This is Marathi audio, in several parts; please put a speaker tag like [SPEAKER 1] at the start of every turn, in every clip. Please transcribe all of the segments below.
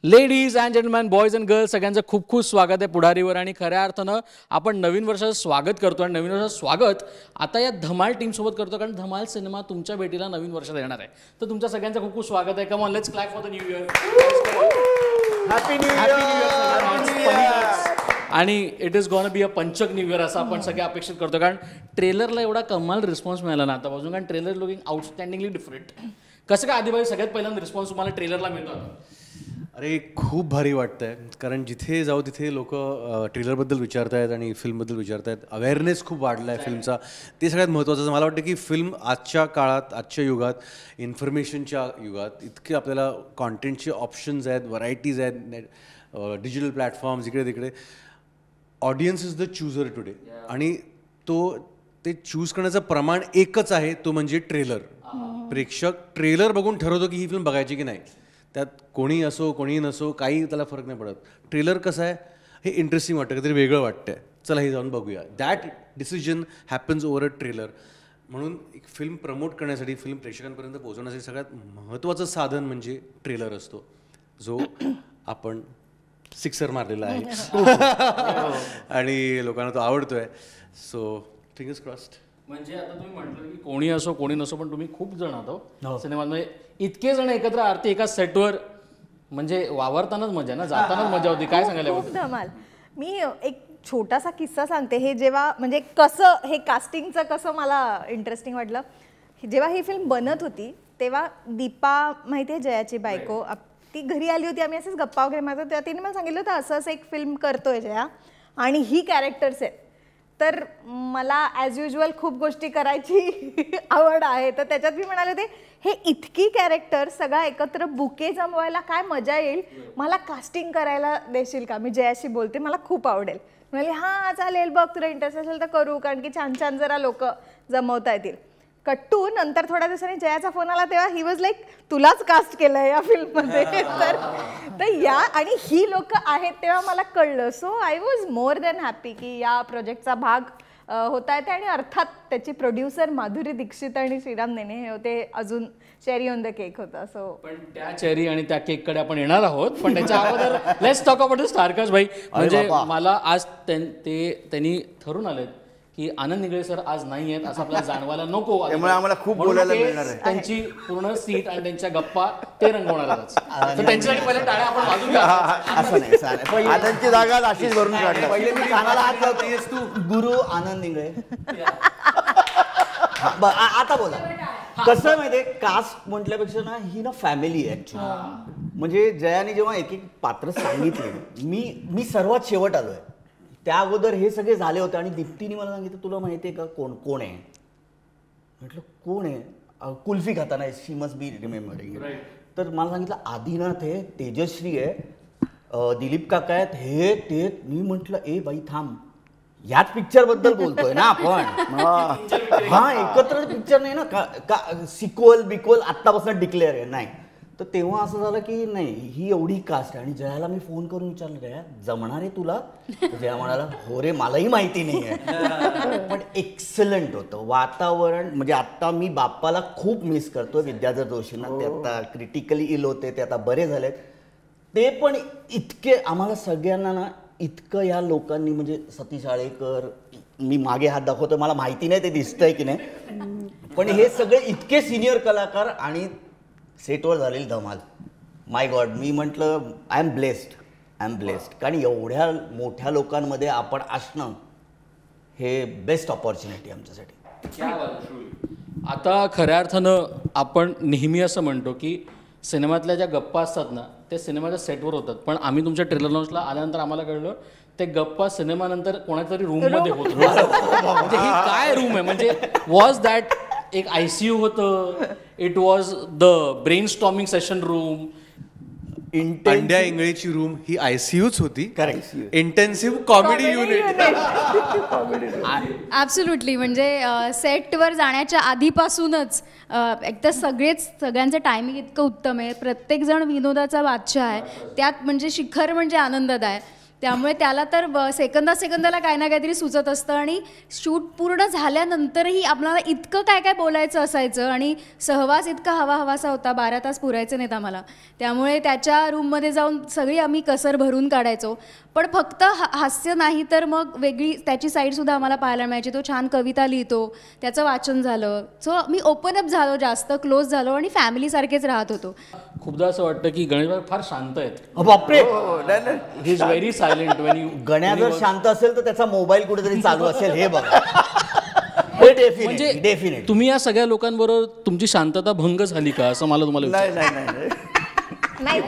[SPEAKER 1] Ladies and gentleman, boys and girls, सगळ्यांचं खूप खूप स्वागत आहे पुढारीवर. आणि खऱ्या अर्थानं आपण नवीन वर्षाचं स्वागत करतो आणि नवीन वर्षाचं स्वागत आता या धमाल टीमसोबत करतो, कारण धमाल सिनेमा तुमच्या भेटीला नवीन वर्षात येणार आहे. तर तुमच्या सगळ्यांचं खूप खूप स्वागत आहे. Come on, let's clap for the new year. Happy new year. आणि it is gonna be a Panchak new year असं आपण सगळे अपेक्षित करतो, कारण ट्रेलरला एवढा कमाल रिस्पॉन्स मिळाला ना आतापासून, कारण ट्रेलर लुकिंग आउटस्टँडिंगली डिफरंट. कसं काय आधी सगळ्यात पहिल्यांदा रिस्पॉन्स तुम्हाला ट्रेलरला मिळतो?
[SPEAKER 2] अरे खूप भारी वाटतंय, कारण जिथे जाऊ तिथे लोक ट्रेलरबद्दल विचारत आहेत आणि फिल्मबद्दल विचारत आहेत. अवेअरनेस खूप वाढला आहे फिल्मचा, ते सगळ्यात महत्त्वाचं. मला वाटतं की फिल्म आजच्या काळात, आजच्या युगात, इन्फॉर्मेशनच्या युगात इतके आपल्याला कॉन्टेंटचे ऑप्शन्स आहेत, व्हरायटीज आहेत, डिजिटल प्लॅटफॉर्म्स इकडे तिकडे. Audience is the chooser today, आणि ते चूज करण्याचं प्रमाण एकच आहे, तो म्हणजे ट्रेलर. प्रेक्षक ट्रेलर बघून ठरवतो की ही फिल्म बघायची की नाही. त्यात कोणी असो कोणी नसो काही त्याला फरक नाही पडत. ट्रेलर कसं आहे, हे इंटरेस्टिंग वाटतं, काहीतरी वेगळं वाटतंय, चला हे जाऊन बघूया. That decision happens over a trailer. म्हणून एक फिल्म प्रमोट करण्यासाठी, फिल्म प्रेक्षकांपर्यंत पोहोचवण्यासाठी सगळ्यात महत्त्वाचं साधन म्हणजे ट्रेलर असतो, जो आपण सिक्सर मारलेला आहे आणि लोकांना तो आवडतोय. So fingers crossed.
[SPEAKER 1] म्हणजे आता तुम्ही म्हटलं की कोणी असो कोणी नसो, पण तुम्ही खूप जण आहात सिनेमात, म्हणजे इतके जण एकत्र आरती एका सेटवर, म्हणजे वावरतानाच मजा ना, जातानाच मजा होती. काय सांगायला
[SPEAKER 3] धमाल. मी एक छोटासा किस्सा सांगते. हे जेव्हा म्हणजे कसं हे कास्टिंगचं कसं मला इंटरेस्टिंग वाटलं, जेव्हा ही फिल्म बनत होती तेव्हा दीपा माहिती आहे जयाची बायको, ती घरी आली होती. आम्ही असेच गप्पा वगैरे मारतो, तेव्हा तिने मला सांगितलं होतं असं असं एक फिल्म करतोय जया आणि ही कॅरेक्टर्स आहेत. तर मला ॲज युजल खूप गोष्टी करायची आवड आहे, तर त्याच्यात मी म्हणाले होते हे इतकी कॅरेक्टर सगळा एकत्र बुके जमवायला काय मजा येईल, मला कास्टिंग करायला देशील का, मी जयाशी बोलते, मला खूप आवडेल. म्हणाले हां चालेल, बघ तुला इंटरेस्ट असेल तर करू, कारण की छान छान जरा लोक जमवता येतील. कट्टू नंतर थोड्या दिवसांनी जयाचा फोन आला, तेव्हा ही वॉज लाईक तुलाच कास्ट केलं या फिल्ममध्ये. तर या आणि ही लोक आहेत तेव्हा मला कळलं. So I was more than happy की या प्रोजेक्टचा भाग होता येते. आणि अर्थात त्याची प्रोड्युसर माधुरी दीक्षित आणि श्रीराम नेने हे होते, अजून चेरी ऑन द केक होता. सो
[SPEAKER 1] पण त्या चेरी आणि त्या केककडे आपण येणार आहोत, पण त्याच्या अगोदर let's talk about the star cast भाई. म्हणजे मला आज त्यांनी ठरून आलेत की आनंद निगळे सर आज नाही आहेत असं आपल्याला जाणवायला नको,
[SPEAKER 4] त्यामुळे आम्हाला खूप बोलायला मिळणार आहे.
[SPEAKER 1] त्यांची पूर्ण सीट आणि त्यांच्या गप्पा ते रंगवणार आहेत. तर त्यांच्यासाठी पहिले टाळ्या आपण वाजूया.
[SPEAKER 4] असं नाही, आनंदची जागा अशीच भरून काढणार.
[SPEAKER 5] पहिले मी कानाला हात लावतेस तू गुरु आनंद निंगळे. आता बोला. कसं माहितीये, कास्ट म्हटल्यापेक्षा ना ही ना फॅमिली आहे ऍक्च्युली. म्हणजे जयाने जेव्हा एक एक पात्र सांगितले, मी सर्वात शेवट आलोय. त्या अगोदर हे सगळे झाले होते आणि दीप्तीने मला सांगितलं तुला माहिती आहे का कोण आहे. म्हटलं कोण आहे, कुल्फी खाताना शी मस्ट बी रिमेंबरिंग. तर मला सांगितलं आदिनाथ आहे, तेजश्री आहे, दिलीप काका आहेत, हे ते. मी म्हटलं ए बाई थांब, याच पिक्चर बद्दल बोलतोय ना आपण. हा एकत्र पिक्चर नाही ना का सिक्वल बिक्वल आत्तापासून डिक्लेअर आहे नाही. तर तेव्हा असं झालं की नाही ही एवढी कास्ट आहे. आणि जयाला मी फोन करून विचारलं जया जमणार आहे तुला. जया म्हणाला हो रे मलाही माहिती नाही आहे. पण एक्सलंट होतं वातावरण. म्हणजे आता मी बाप्पाला खूप मिस करतो, विद्याधर जोशींना. ते आता क्रिटिकली इल होते, ते आता बरे झालेत. ते पण इतके आम्हाला सगळ्यांना ना इतकं या लोकांनी, म्हणजे सतीश आळेकर, मी मागे हात दाखवतो मला माहिती नाही ते दिसतंय की नाही, पण हे सगळे इतके सिनियर कलाकार आणि सेटवर झालेली धमाल. माय गॉड, मी म्हटलं आय एम ब्लेस्ड. कारण एवढ्या मोठ्या लोकांमध्ये आपण असणं हे बेस्ट ऑपॉर्च्युनिटी आमच्यासाठी.
[SPEAKER 1] आता खऱ्या अर्थानं आपण नेहमी असं म्हणतो की सिनेमातल्या ज्या गप्पा असतात ना ते सिनेमाच्या सेटवर होतात, पण आम्ही तुमच्या ट्रेलर लॉन्चला आल्यानंतर आम्हाला कळलं ते गप्पा सिनेमानंतर कोणाच्या तरी रूममध्ये होत. म्हणजे ही काय रूम आहे, म्हणजे वॉज दॅट एक ICU होतं, it was the brain storming session room.
[SPEAKER 2] अंड्या इंगळीची रूम ही ICUच होती.
[SPEAKER 5] Correct.
[SPEAKER 2] Intensive comedy unit.
[SPEAKER 6] Absolutely. म्हणजे सेटवर जाण्याच्या आधीपासूनच एक तर सगळ्यांचं टायमिंग इतकं उत्तम आहे, प्रत्येकजण विनोदाचा बादशाह आहे त्यात. म्हणजे शिखर म्हणजे आनंददाय. त्यामुळे त्याला तर सेकंदाला काय ना काहीतरी सुचत असतं आणि शूट पूर्ण झाल्यानंतरही आपल्याला इतकं काय काय बोलायचं असायचं आणि सहवास इतका हवासा होता, 12 तास पुरायचे नाहीत आम्हाला. त्यामुळे त्याच्या रूममध्ये जाऊन सगळी आम्ही कसर भरून काढायचो. पण फक्त हास्य नाही तर मग वेगळी त्याची साईडसुद्धा आम्हाला पाहायला मिळायची. तो छान कविता लिहितो, त्याचं वाचन झालं, सो मी ओपन अप झालो, जास्त क्लोज झालो आणि फॅमिलीसारखेच राहत होतो.
[SPEAKER 1] खूपदा असं वाटतं की गणेश फार शांत आहेत.
[SPEAKER 5] बापरे,
[SPEAKER 1] he is very silent when you.
[SPEAKER 5] Ganya जर शांत असेल तर त्याचा मोबाईल कुठेतरी चालू असेल हे बघा. हे
[SPEAKER 1] म्हणजे
[SPEAKER 5] डेफिनेट.
[SPEAKER 1] तुम्ही या सगळ्या लोकांबरोबर तुमची शांतता भंग झाली का असं मला तुम्हाला
[SPEAKER 4] नाही
[SPEAKER 1] विचारायचं
[SPEAKER 4] नाही नाही
[SPEAKER 3] नाही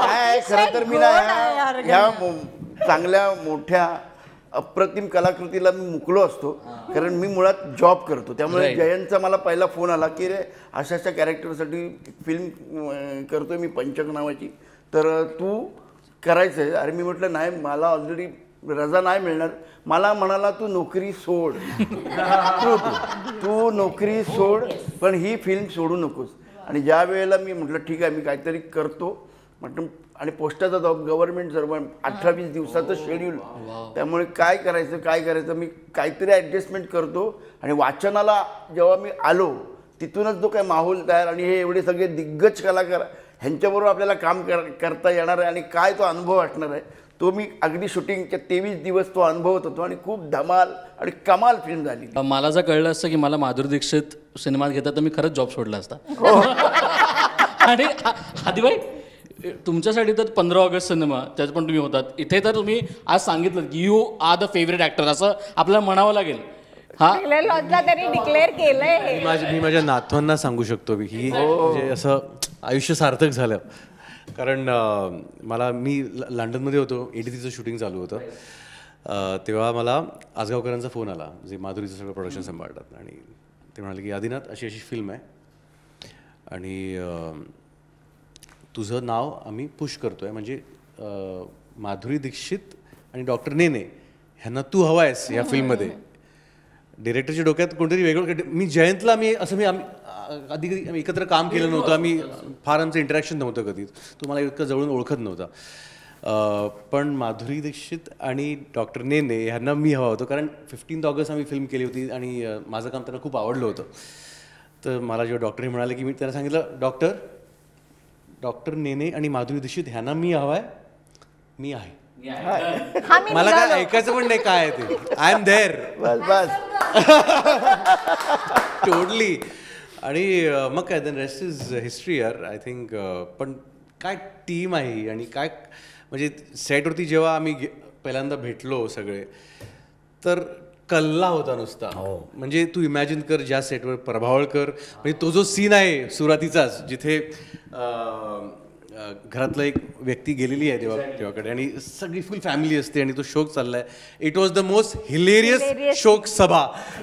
[SPEAKER 4] काय खरं तर मी ना ह्या चांगल्या मोठ्या अप्रतिम कलाकृतीला मी मुकलो असतो, कारण मी मुळात जॉब करतो. त्यामुळे
[SPEAKER 1] Right.
[SPEAKER 4] जयंतचा मला पहिला फोन आला की रे अशा अशा कॅरेक्टरसाठी फिल्म करतोय मी पंचक नावाची, तर तू करायचं आहे. अरे मी म्हटलं नाही, मला ऑलरेडी रजा नाही मिळणार. मला म्हणाला तू नोकरी सोड, तू नोकरी सोड, पण ही फिल्म सोडू नकोस. आणि ज्या वेळेला मी म्हटलं ठीक आहे मी काहीतरी करतो म्हटलं, आणि पोस्टाचा जॉब, गव्हर्नमेंट सर्वंट, 18-20 दिवसाचं शेड्यूल, त्यामुळे काय करायचं मी काहीतरी ॲडजस्टमेंट करतो. आणि वाचनाला जेव्हा मी आलो तिथूनच जो काय माहोल तयार, आणि हे एवढे सगळे दिग्गज कलाकार ह्यांच्याबरोबर आपल्याला काम करता येणार आहे आणि काय तो अनुभव असणार आहे, तो मी अगदी शूटिंगच्या 23 दिवस तो अनुभवत होतो. आणि खूप धमाल आणि कमाल फिल्म झाली.
[SPEAKER 1] मला जर कळलं असतं की मला माधुरी दीक्षित सिनेमात घेतात तर मी खरंच जॉब सोडला असता. आणि आदिबाई, तुमच्यासाठी तर 15 ऑगस्ट सिनेमा त्यात पण तुम्ही होतात इथे, तर तुम्ही आज सांगितलं की you are the favourite actor असं आपल्याला म्हणावं लागेल.
[SPEAKER 3] लॉजला त्यांनी डिक्लेअर केलंय हे.
[SPEAKER 2] मी माझ्या नातवांना सांगू शकतो की म्हणजे असं आयुष्य सार्थक झालं. कारण मी लंडनमध्ये होतो, AD3चं शूटिंग चालू होतं. तेव्हा मला आजगावकरांचा फोन आला, जे माधुरीचं सगळं प्रोडक्शन सांभाळतात, आणि ते म्हणाले की आदिनाथ अशी फिल्म आहे आणि तुझं नाव आम्ही पुश करतोय, म्हणजे माधुरी दीक्षित आणि डॉक्टर नेने ह्यांना तू हवा आहेस ह्या फिल्ममध्ये. डिरेक्टरच्या डोक्यात कोणतरी वेगळं. मी जयंतला आम्ही आधी कधी एकत्र काम केलं नव्हतं, आम्ही फार आमचं इंटरॅक्शन नव्हतं कधीच, तो मला इतकं जवळून ओळखत नव्हता. पण माधुरी दीक्षित आणि डॉक्टर नेने ह्यांना मी हवा होतो, कारण 15 ऑगस्ट आम्ही फिल्म केली होती आणि माझं काम त्यांना खूप आवडलं होतं. तर मला जेव्हा डॉक्टरही म्हणाले की मी त्यांना सांगितलं डॉक्टर नेने आणि माधुरी दीक्षित ह्यांना मी हवा आहे, मी आहे. मला काय ऐकायचं पण नाही काय आहे ते. आय एम देअर,
[SPEAKER 4] बस
[SPEAKER 2] टोटली. आणि मग काय, देन रेस्ट इज हिस्ट्री यार, आय थिंक. पण काय टीम आहे, आणि काय म्हणजे सेटवरती जेव्हा आम्ही पहिल्यांदा भेटलो सगळे, तर कल्ला होता नुसता. म्हणजे तू इमॅजिन कर, ज्या सेटवर प्रभावळकर, म्हणजे तो जो सीन आहे सुरुवातीचाच, जिथे घरातलं एक व्यक्ती गेलेली आहे देवाकडे आणि सगळी फुल फॅमिली असते आणि तो शोक चाललाय. It was the most hilarious शोक सभा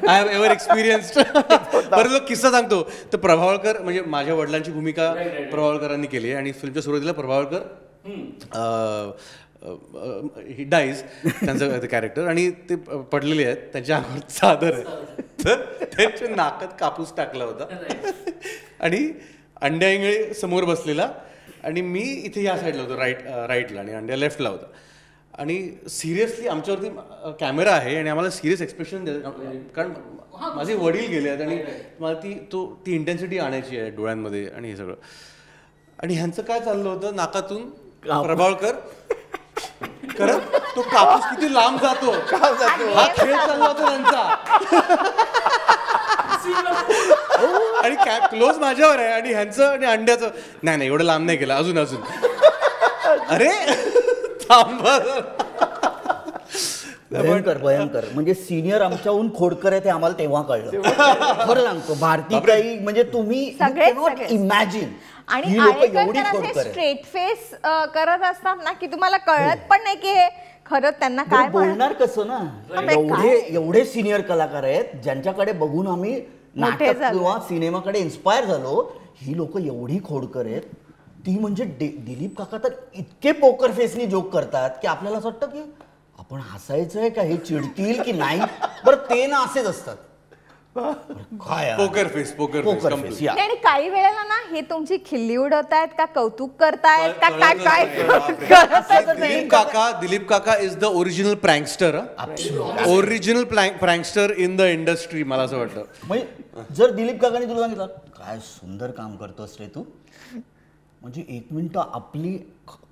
[SPEAKER 2] आय हॅव एव्हर एक्सपिरियन्स्ड. बरं, जो किस्सा सांगतो, तर प्रभावळकर म्हणजे माझ्या वडिलांची भूमिका प्रभावळकरांनी केली आहे, आणि फिल्मच्या सुरुवातीला प्रभावळकर ही डाईज, त्यांचं कॅरेक्टर, आणि ते पडलेले आहेत, त्यांच्या अंगावर चादर आहे, तर त्यांच्या नाकात कापूस टाकला होता आणि अंड्या इंगळे समोर बसलेला, आणि मी इथे या साईडला होतो राईटला आणि अंड्या लेफ्टला होता. आणि सिरियसली आमच्यावरती कॅमेरा आहे आणि आम्हाला सिरियस एक्सप्रेशन कारण माझे वडील गेले आहेत आणि मला ती इंटेन्सिटी आणायची आहे डोळ्यांमध्ये आणि हे सगळं. आणि ह्यांचं काय चाललं होतं, नाकातून प्रभावळकर करत तो कापूस किती लांब जातो, हा खेळ चालला होता त्यांचा. आणि क्लोज माझ्यावर आहे आणि ह्यांचं आणि अंड्याचं नाही एवढं लांब नाही केलं, अजून अरे थांबा.
[SPEAKER 5] भयंकर म्हणजे सिनियर आमच्याहून खोडकर आहे ते आम्हाला तेव्हा कळलं. खरं सांगतो, भारतीताई म्हणजे तुम्ही इमॅजिन.
[SPEAKER 3] आणि आळेकर स्ट्रेट फेस करत असतात ना की तुम्हाला कळत पण नाही की हे खरंच त्यांना काय
[SPEAKER 5] बोलणार कसं ना. एवढे सिनियर कलाकार आहेत ज्यांच्याकडे बघून आम्ही नाटक किंवा सिनेमाकडे इन्स्पायर झालो. ही लोक एवढी खोडकर आहेत, ती म्हणजे दिलीप काका तर इतके पोकर फेसनी जोक करतात की आपल्याला असं वाटतं की आपण हसायचंय का, हे चिडतील की नाही. बरं ते ना असेच असतात, काय यार?
[SPEAKER 2] पोकर फेस
[SPEAKER 5] पोकर फेस या
[SPEAKER 3] नाही, आणि काही वेळेला ना हे तुमची खिल्ली उडवतायत का कौतुक करतायत का काय काय कळतच नाही.
[SPEAKER 2] दिलीप काका is the original prankster. Original prankster in the industry मला असं वाटतं.
[SPEAKER 5] म्हणजे जर दिलीप काकाने तुला सांगितलं काय सुंदर काम करतोस रे तू, म्हणजे एक मिनिट आपली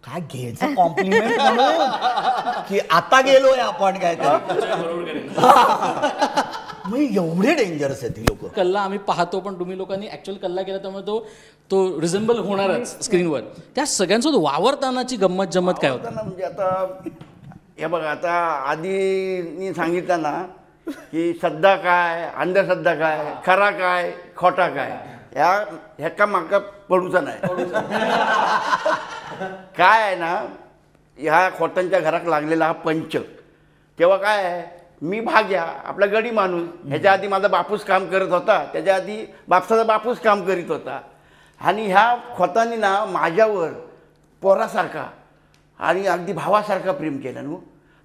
[SPEAKER 5] काय घ्यायचं कॉम्प्लिमेंट म्हणून की आता गेलोय आपण काय एवढे डेंजरस आहेत ही लोक.
[SPEAKER 1] कल्ला आम्ही पाहतो, पण तुम्ही लोकांनी ऍक्च्युअल कल्ला केला त्यामुळे तो रिझेंबल होणारच स्क्रीनवर. त्या सगळ्यांसोबत वावरतानाची गंमत जम्मत काय होतं?
[SPEAKER 4] म्हणजे आता हे बघा, आता आधी सांगितलं ना की श्रद्धा काय, अंधश्रद्धा काय, खरा काय, खोटा काय, ह्याका माका पडूचा नाही. काय आहे ना, ह्या खोटांच्या घरात लागलेला हा पंच, तेव्हा काय आहे, मी भाग्या आपला गडी माणूस, ह्याच्या आधी माझा बापूस काम करत होता, त्याच्या आधी बापसाचा बापूस काम करीत होता, आणि ह्या खोतांनी ना माझ्यावर पोरासारखा आणि अगदी भावासारखा प्रेम केला नू.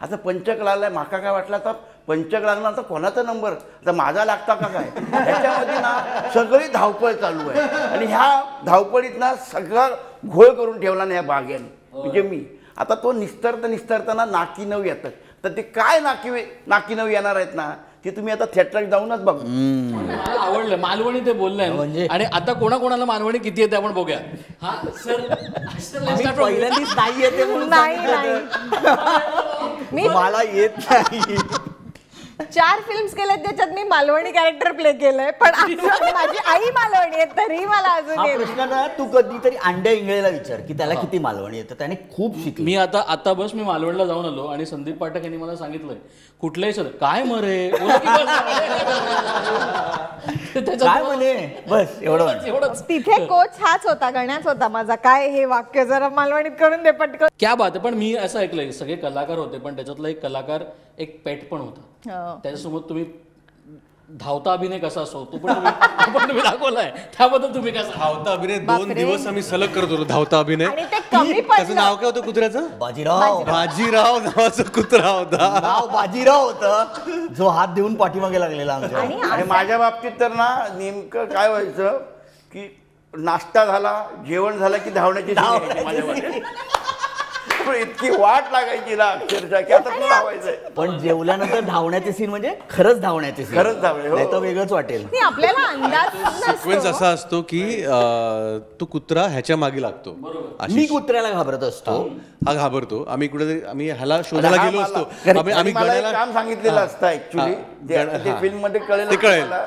[SPEAKER 4] आता पंचक लागलाय, माका काय वाटलं आता पंचक लागणार तर कोणाचा नंबर आता माझा लागता का काय, ह्याच्यामध्ये ना सगळी धावपळ चालू आहे. आणि ह्या धावपळीत ना सगळा घोळ करून ठेवला ना ह्या बागेने, म्हणजे मी आता तो निस्तरताना नाकी नऊ येतात. तर ते काय नाकी नऊ येणार आहेत ना, ते तुम्ही आता थिएटरला जाऊनच बघा.
[SPEAKER 1] मला आवडलं मालवणी ते बोललंय. आणि आता कोणाकोणाला मालवणी किती येते आपण बघूया. हा सर
[SPEAKER 5] पहिल्यांदाच नाही येते म्हणून
[SPEAKER 3] नाही मी
[SPEAKER 5] मला येत नाही.
[SPEAKER 3] 4 फिल्म्स केल्यात, त्याच्यात मी मालवणी कॅरेक्टर प्ले केलंय, पण आता माझी आई मालवणी आहे तरी मला अजून
[SPEAKER 5] हा
[SPEAKER 3] येत
[SPEAKER 5] प्रश्न ना तू कधीतरी अंड्या इंगळेला विचार की त्याला किती मालवणी येतं, त्याने खूप शिकली.
[SPEAKER 1] मी आता बस मी मालवणला जाऊन आलो आणि संदीप पाठक यांनी मला सांगितलंय कुठल्याही सर काय मरे
[SPEAKER 5] काय म्हणे बस एवढं.
[SPEAKER 1] एवढंच.
[SPEAKER 3] तिथे कोच हाच होता, गण्याच होता माझा, काय हे वाक्य जरा मालवणीत करून दे पटकन.
[SPEAKER 1] क्या बात आहे. पण मी असं ऐकलंय सगळे कलाकार होते, पण त्याच्यातला एक कलाकार एक पेट पण होता. त्याच्यासोबत तुम्ही धावता अभिनय कसा असतो तो पण तुम्ही दाखवलाय, त्याबद्दल तुम्ही कसा?
[SPEAKER 2] धावता अभिनय 2 दिवस आम्ही सलग करत होतो. धावता अभिनय,
[SPEAKER 3] आणि ते कमी
[SPEAKER 2] त्याचं नाव काय होतं कुत्र्याचं?
[SPEAKER 5] बाजीराव.
[SPEAKER 2] बाजीराव नावाचा कुत्रा होता.
[SPEAKER 5] नाव बाजीराव होतं, जो हात देऊन पाठीमागे लागलेला आमच्या.
[SPEAKER 4] आणि माझ्या बाबतीत तर ना नेमकं काय व्हायचं की नाश्ता झाला, जेवण झालं की धावण्याची माझ्या इतकी वाट लागायची ना अक्षरशः की आता तू धावायचंय.
[SPEAKER 5] पण जेवल्यानंतर धावण्याचे सीन म्हणजे खरंच धावण्याचे सीन,
[SPEAKER 4] खरंच धावणे, हो.
[SPEAKER 5] नाही तर वेगळंच वाटेल.
[SPEAKER 3] नाही, आपल्याला अंदाज
[SPEAKER 2] सिक्वेन्स
[SPEAKER 3] नसतो.
[SPEAKER 2] असा असतो की तो कुत्रा ह्याच्या मागे लागतो.
[SPEAKER 5] मी कुत्र्याला घाबरत असतो,
[SPEAKER 2] हा घाबरतो. आम्ही ह्याला शोधायला गेलो असतो. आम्ही
[SPEAKER 4] मला एक
[SPEAKER 2] गण्याला
[SPEAKER 4] काम सांगितलेलं असतं ऍक्च्युली, ते फिल्म मध्ये
[SPEAKER 2] ते कळेल.
[SPEAKER 4] मला.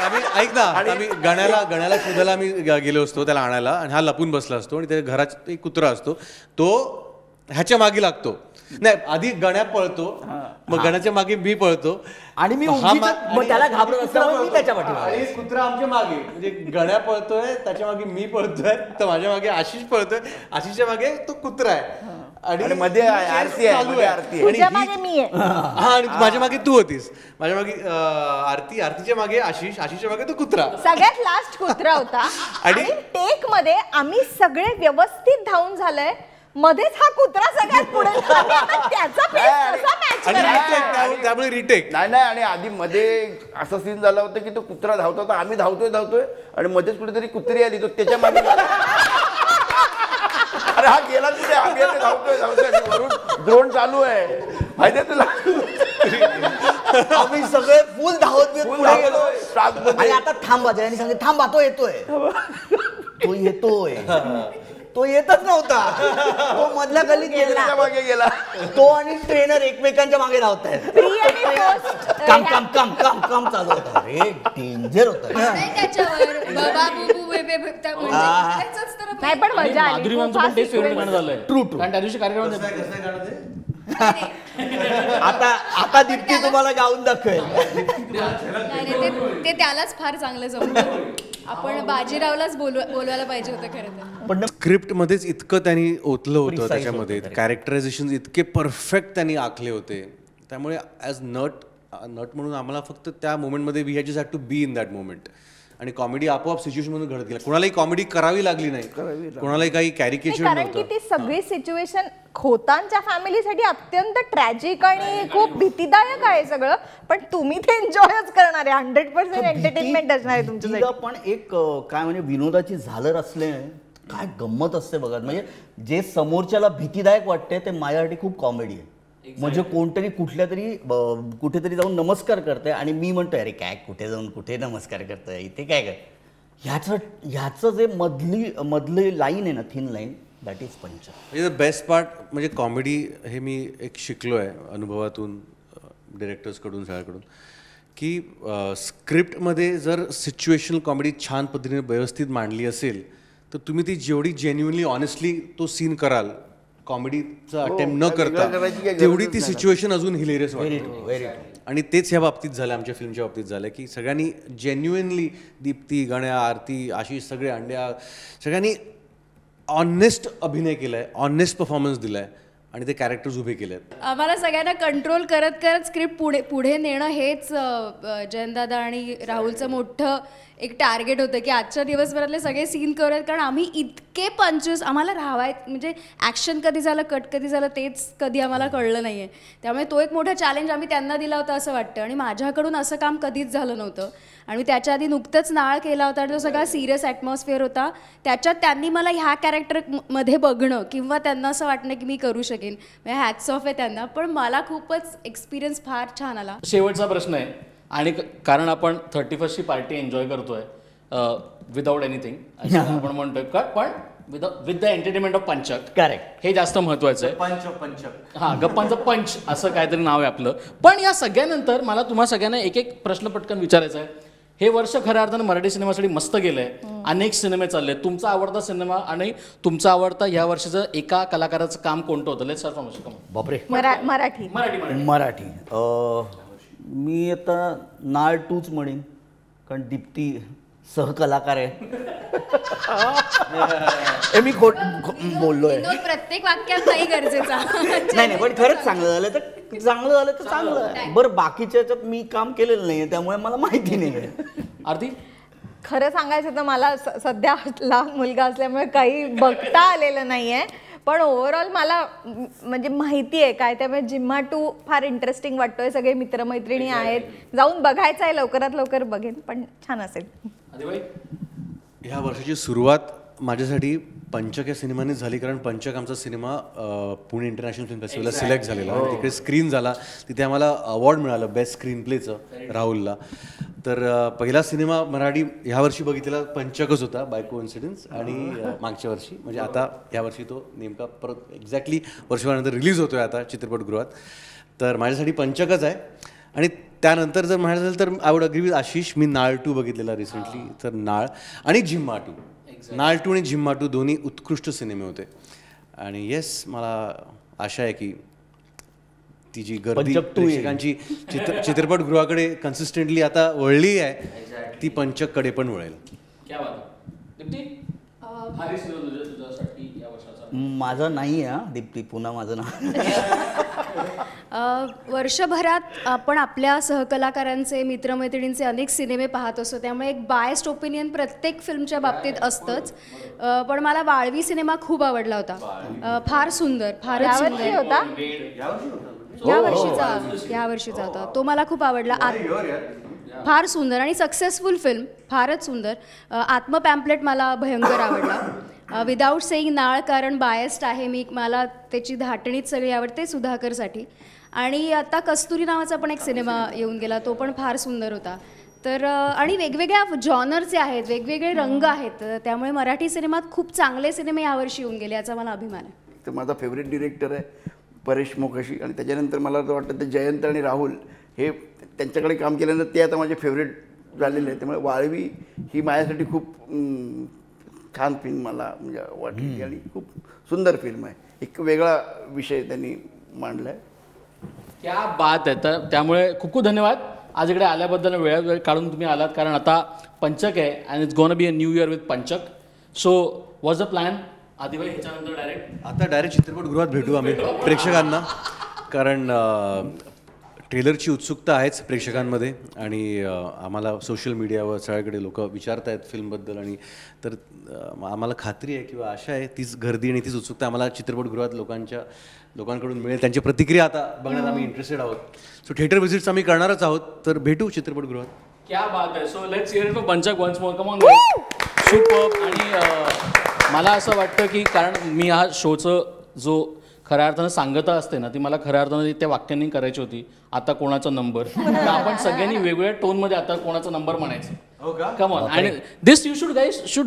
[SPEAKER 2] आम्ही ऐक ना, आम्ही गण्याला शोधायला आम्ही गेलो असतो त्याला आणायला, आणि हा लपून बसला असतो आणि त्याच्या घरात एक कुत्रा असतो, तो ह्याच्या मागे लागतो. नाही, आधी गण्या पळतो, मग गण्याच्या मागे मी पळतो,
[SPEAKER 5] आणि मी मग त्याला घाबरत असताना मी त्याच्या पाठीमागे.
[SPEAKER 2] आणि कुत्रा आमच्या मागे, म्हणजे गण्या पळतोय त्याच्या मागे मी पळतोय, तर माझ्या मागे आशिष पळतोय, आशिषच्या मागे तो कुत्रा आहे,
[SPEAKER 4] आणि मध्ये आरती आहे, मध्ये आरती आहे.
[SPEAKER 3] तुझ्या मागे मी आहे.
[SPEAKER 2] हा, आणि माझ्या मागे तू होतीस, माझ्या मागे आरतीच्या मागे आशिषच्या मागे तो कुत्रा.
[SPEAKER 3] सगळ्यात लास्ट कुत्रा होता. आणि टेक मध्ये आम्ही सगळे व्यवस्थित धावून झालंय, मध्येच हा कुत्रा सगळ्यात पुढे त्याचा pace कसा match
[SPEAKER 2] आणि
[SPEAKER 3] करायचा?
[SPEAKER 2] retake, त्यामुळे रिटेक
[SPEAKER 4] नाही, आणि आधी मध्ये असं सीन झालं होतं की तो कुत्रा धावतो होता, आम्ही धावतोय आणि मध्येच कुठेतरी कुत्री आली, तो त्याच्या मागे अरे हा गेला कुठे, आम्ही आता धावतोय वरून ड्रोन चालू आहे, माहितीये तुला.
[SPEAKER 5] आम्ही सगळे फुल धावत पुढे गेलो.
[SPEAKER 4] ट्रॅकमध्ये.
[SPEAKER 5] आणि आता थांबा, जयाने सांगितलं थांबा, तो येतोय. तो येतच नव्हता, तो मधल्या गल्लीत गेला,
[SPEAKER 4] त्याच्या मागे गेला.
[SPEAKER 5] तो आणि ट्रेनर एकमेकांच्या मागे धावतायत.
[SPEAKER 3] Pre आणि post,
[SPEAKER 5] काम चालू होतं. अरे डेंजर होतं.
[SPEAKER 6] नाही त्याच्यावर बाबा बुबू बेबे त्याचंच तर
[SPEAKER 3] नाही पण मजा आली.
[SPEAKER 1] माधुरी
[SPEAKER 3] खूप
[SPEAKER 1] मानचं
[SPEAKER 3] हा
[SPEAKER 1] पण तेच फेवरेट
[SPEAKER 3] sequence.
[SPEAKER 1] गाणं झालंय.
[SPEAKER 5] True.
[SPEAKER 1] कारण त्या दिवशी कार्यक्रम
[SPEAKER 5] आता दीप्ती तुम्हाला गाऊन दाखवेल.
[SPEAKER 6] नाही, ते त्यालाच फार चांगलं जमलं. आपण बाजीरावलाच बोलवायला पाहिजे होतं खरं तर.
[SPEAKER 5] पण
[SPEAKER 2] स्क्रिप्ट मध्येच इतकं त्यांनी ओतलं होतं,
[SPEAKER 5] Precise
[SPEAKER 2] त्याच्यामध्ये
[SPEAKER 5] होतं.
[SPEAKER 2] कॅरेक्टरायझेशन इतके परफेक्ट त्यांनी आखले होते. त्यामुळे ॲज नट म्हणून आम्हाला फक्त त्या मोमेंटमध्ये we had just had to be in that moment. आणि कॉमेडी आपोआप सिच्युएशनमधून घडत गेला. कोणालाही कॉमेडी करावी लागली नाही, कोणालाही काही कॅरिकेचर
[SPEAKER 3] कारण की ती सगळी सिच्युएशन खोतांच्या फॅमिलीसाठी अत्यंत ट्रॅजिक आणि खूप भीतीदायक आहे सगळं, पण तुम्ही ते एन्जॉयच करणार आहे. 100% एंटरटेनमेंट असणार आहे तुमच्यासाठी.
[SPEAKER 5] भीतीला पण एक काय म्हणजे विनोदाची झालर असले काय गंमत असते बघा. म्हणजे जे समोरच्याला भीतीदायक वाटते ते माझ्यासाठी खूप कॉमेडी आहे. म्हणजे कोणतरी कुठेतरी जाऊन नमस्कार करते आणि मी म्हणतोय अरे काय कुठे जाऊन कुठे नमस्कार करतोय, इथे काय कर. ह्याचं जे मधली लाईन आहे ना, थिन लाईन, दॅट इज पंच.
[SPEAKER 2] म्हणजे द बेस्ट पार्ट म्हणजे कॉमेडी हे मी एक शिकलो आहे अनुभवातून, डिरेक्टर्सकडून, सगळ्याकडून, की स्क्रिप्टमध्ये जर सिच्युएशनल कॉमेडी छान पद्धतीने व्यवस्थित मांडली असेल तर तुम्ही ती जेवढी जेन्युअनली ऑनेस्टली तो सीन कराल, कॉमेडीचा अटेम्प्ट न करता, तेवढी ती सिच्युएशन अजून हिलेरियस वाटते. आणि तेच ह्या बाबतीत झालं, आमच्या फिल्मच्या बाबतीत झालं की सगळ्यांनी जेन्युइनली, दीप्ती, गण्या, आरती, आशिष, सगळे अंड्या, सगळ्यांनी ऑनेस्ट अभिनय केलाय, ऑनेस्ट परफॉर्मन्स दिलाय आणि ते कॅरेक्टर्स उभे केले आहेत.
[SPEAKER 6] आम्हाला सगळ्यांना कंट्रोल करत करत स्क्रिप्ट पुढे नेणं हेच जयंतदादा आणि राहुलचं मोठं एक टार्गेट होतं की आजच्या दिवसभरातले सगळे सीन करूयात, कारण आम्ही इतके पंचवीस आम्हाला म्हणजे ॲक्शन कधी झालं, कट कधी झालं, तेच कधी आम्हाला कळलं नाही आहे. त्यामुळे तो एक मोठा चॅलेंज आम्ही त्यांना दिला होता असं वाटतं. आणि माझ्याकडून असं काम कधीच झालं नव्हतं. आणि त्याच्या आधी नुकतंच नाळ केला होता, तो सगळा सिरियस ॲटमॉस्फिअर होता. त्याच्यात त्यांनी मला ह्या कॅरेक्टरमध्ये बघणं किंवा त्यांना असं वाटणं की मी करू शकेन, म्हणजे हॅट्स ऑफ आहे त्यांना. पण मला खूपच एक्सपिरियन्स फार छान आला.
[SPEAKER 1] शेवटचा प्रश्न आहे, आणि कारण आपण 31st ची पार्टी एन्जॉय करतोय विदाऊट एनिथिंग असं आपण म्हणतोय, पण with the entertainment of Panchak.
[SPEAKER 5] Correct.
[SPEAKER 1] हे जास्त महत्वाचं आहे.
[SPEAKER 2] पंचक
[SPEAKER 1] हां, गप्पांचं पंच असं काहीतरी नाव आहे आपलं. पण या सगळ्यानंतर मला तुम्हा सगळ्यांना एक एक प्रश्न पटकन विचारायचा आहे. हे वर्ष खऱ्या अर्थानं मराठी सिनेमासाठी मस्त गेलंय, अनेक सिनेमे चालले. तुमचा आवडता सिनेमा आणि तुमचा आवडता या वर्षीचं एका कलाकाराचं काम कोणतं होतं? Let's start from Ashok.
[SPEAKER 5] बापरे.
[SPEAKER 3] मराठी.
[SPEAKER 5] मी आता नाळ 2च म्हणेन, कारण दीप्ती सहकलाकार आहे. मी बोललोय.
[SPEAKER 6] प्रत्येक वाक्यात नाही गरजेचा.
[SPEAKER 5] नाही, पण खरंच चांगलं झालं तर चांगलं आहे. बरं, बाकीच्या याच्यात मी काम केलेलं नाहीये त्यामुळे मला माहिती नाही.
[SPEAKER 1] आरती?
[SPEAKER 3] खरं सांगायचं तर मला सध्या लहान मुलगा असल्यामुळे काही बघता आलेलं नाहीये, पण ओव्हरऑल मला म्हणजे माहिती आहे काय, त्यामुळे जिम्मा 2 फार इंटरेस्टिंग वाटतोय. सगळे मित्रमैत्रिणी आहेत, जाऊन बघायचं आहे, लवकरात लवकर बघेन, पण छान असेल.
[SPEAKER 2] ह्या वर्षाची सुरुवात माझ्यासाठी पंचक या सिनेमानेच झाली, कारण पंचक आमचा सिनेमा पुणे इंटरनॅशनल फिल्म फेस्टिवलला सिलेक्ट झालेला. तिकडे स्क्रीन झाला, तिथे आम्हाला अवॉर्ड मिळालं बेस्ट स्क्रीन प्लेचं राहुलला. तर पहिला सिनेमा मराठी ह्या वर्षी बघितलेला पंचकच होता बाय कोइन्सिडन्स. आणि मागच्या वर्षी म्हणजे आता ह्या वर्षी तो नेमका परत एक्झॅक्टली वर्षभरानंतर रिलीज होतोय आता चित्रपटगृहात. तर माझ्यासाठी पंचकच आहे. आणि त्यानंतर जर म्हणायचं झालं तर I would agree with Ashish, मी नाळ 2 बघितलेला रिसेंटली. तर नाळ आणि जिम्मा 2, नाळ 2 आणि जिम्मा 2 दोन्ही उत्कृष्ट सिनेमे होते. आणि येस, मला आशा आहे की ती जी गर्दी प्रेक्षकांची चित्रपटगृहाकडे कन्सिस्टंटली आता वळली आहे, ती पंचककडे पण वळेल.
[SPEAKER 5] माझं नाही आहे दीप्ती, पुन्हा माझं नाव.
[SPEAKER 6] वर्षभरात आपण आपल्या सहकलाकारांचे, मित्रमैत्रिणींचे अनेक सिनेमे पाहत असतो, त्यामुळे एक बायस्ड ओपिनियन प्रत्येक फिल्मच्या बाबतीत असतंच. पण मला वाळवी सिनेमा खूप आवडला होता. फार सुंदर, फारच सुंदर
[SPEAKER 3] होता.
[SPEAKER 6] या वर्षीचा होता तो, मला खूप आवडला. फार सुंदर आणि सक्सेसफुल फिल्म, फारच सुंदर. आत्म पॅम्पलेट मला भयंकर आवडला. विदाऊट सेईंग नाळ, कारण बायस्ड आहे मी, मला त्याची धाटणीच सगळी आवडते सुधाकरसाठी. आणि आता कस्तुरी नावाचा पण एक सिनेमा येऊन गेला, तो पण फार सुंदर होता. तर आणि वेगवेगळ्या जॉनरचे आहेत, वेगवेगळे रंग आहेत, त्यामुळे मराठी सिनेमात खूप चांगले सिनेमे यावर्षी येऊन गेले, याचा मला अभिमान आहे.
[SPEAKER 4] तर माझा फेवरेट डिरेक्टर आहे परेश मोकाशी, आणि त्याच्यानंतर मला असं वाटतं ते जयंत आणि राहुल हे त्यांच्याकडे काम केल्यानंतर ते आता माझे फेवरेट झालेले आहे. त्यामुळे वाळवी ही माझ्यासाठी खूप छान फिल्म मला म्हणजे वाटली आणि खूप सुंदर फिल्म आहे. एक वेगळा विषय त्यांनी मांडला आहे.
[SPEAKER 1] क्या बात आहे. तर त्यामुळे खूप खूप धन्यवाद आज इकडे आल्याबद्दल, वेळ काढून तुम्ही आलात, कारण आता पंचक आहे and it's gonna be a new year with Panchak. So was the plan आदिभाई? ह्याच्यानंतर
[SPEAKER 2] आता डायरेक्ट चित्रपटगृहात भेटू आम्ही प्रेक्षकांना, कारण ट्रेलरची उत्सुकता आहेच प्रेक्षकांमध्ये आणि आम्हाला सोशल मीडियावर सगळीकडे लोक विचारत आहेत फिल्मबद्दल आणि तर आम्हाला खात्री आहे किंवा आशा आहे तीच गर्दी आणि तीच उत्सुकता आम्हाला चित्रपटगृहात लोकांकडून मिळेल. त्यांची प्रतिक्रिया आता बघण्यात आम्ही इंटरेस्टेड आहोत. सो थिएटर व्हिजिट्स आम्ही करणारच आहोत, तर भेटू चित्रपटगृहात.
[SPEAKER 1] क्या बात आहे. So let's hear it for Panchak once more. Come on. Super. आणि मला असं वाटतं की कारण मी ह्या शोचं जो खऱ्या अर्थानं सांगता असते ना ती मला खऱ्या अर्थानं त्या वाक्यांनी करायची होती. आता कोणाचा नंबर. तर आपण सगळ्यांनी वेगवेगळ्या टोनमध्ये आता कोणाचा नंबर म्हणायचं. Come on. आणि this you should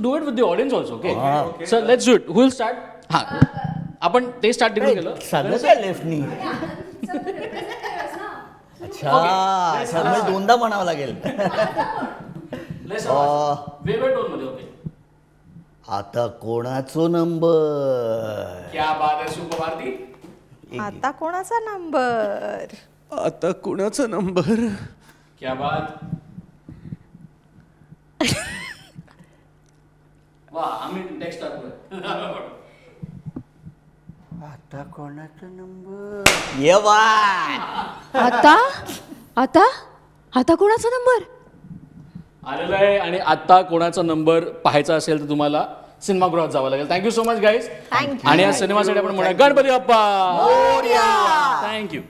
[SPEAKER 1] do it with the audience also. Okay sir let's do it. Who will start? हां आपण ते स्टार्ट तिकडून केलं.
[SPEAKER 5] सगळं लेफ्टनी. अच्छा सर दोनदा म्हणावं लागेल.
[SPEAKER 1] वेगवेगळ्या टोनमध्ये. ओके.
[SPEAKER 5] आता कोणाचो नंबर?
[SPEAKER 1] क्या बात आहे. सुपर. भारती.
[SPEAKER 3] आता कोणाचा नंबर?
[SPEAKER 2] आता कोणाचा नंबर?
[SPEAKER 1] क्या बात. वा आम्ही नेक्स्ट
[SPEAKER 4] आता कोणाचा नंबर?
[SPEAKER 5] ये वा.
[SPEAKER 6] आता आता आता कोणाचा नंबर
[SPEAKER 1] आलेला आहे. आणि आता कोणाचा नंबर पाहायचा असेल तर तुम्हाला सिनेमागृहात जावं लागेल. Thank you so much guys. आणि या सिनेमासाठी आपण म्हणूया गणपती बाप्पा. थँक्यू.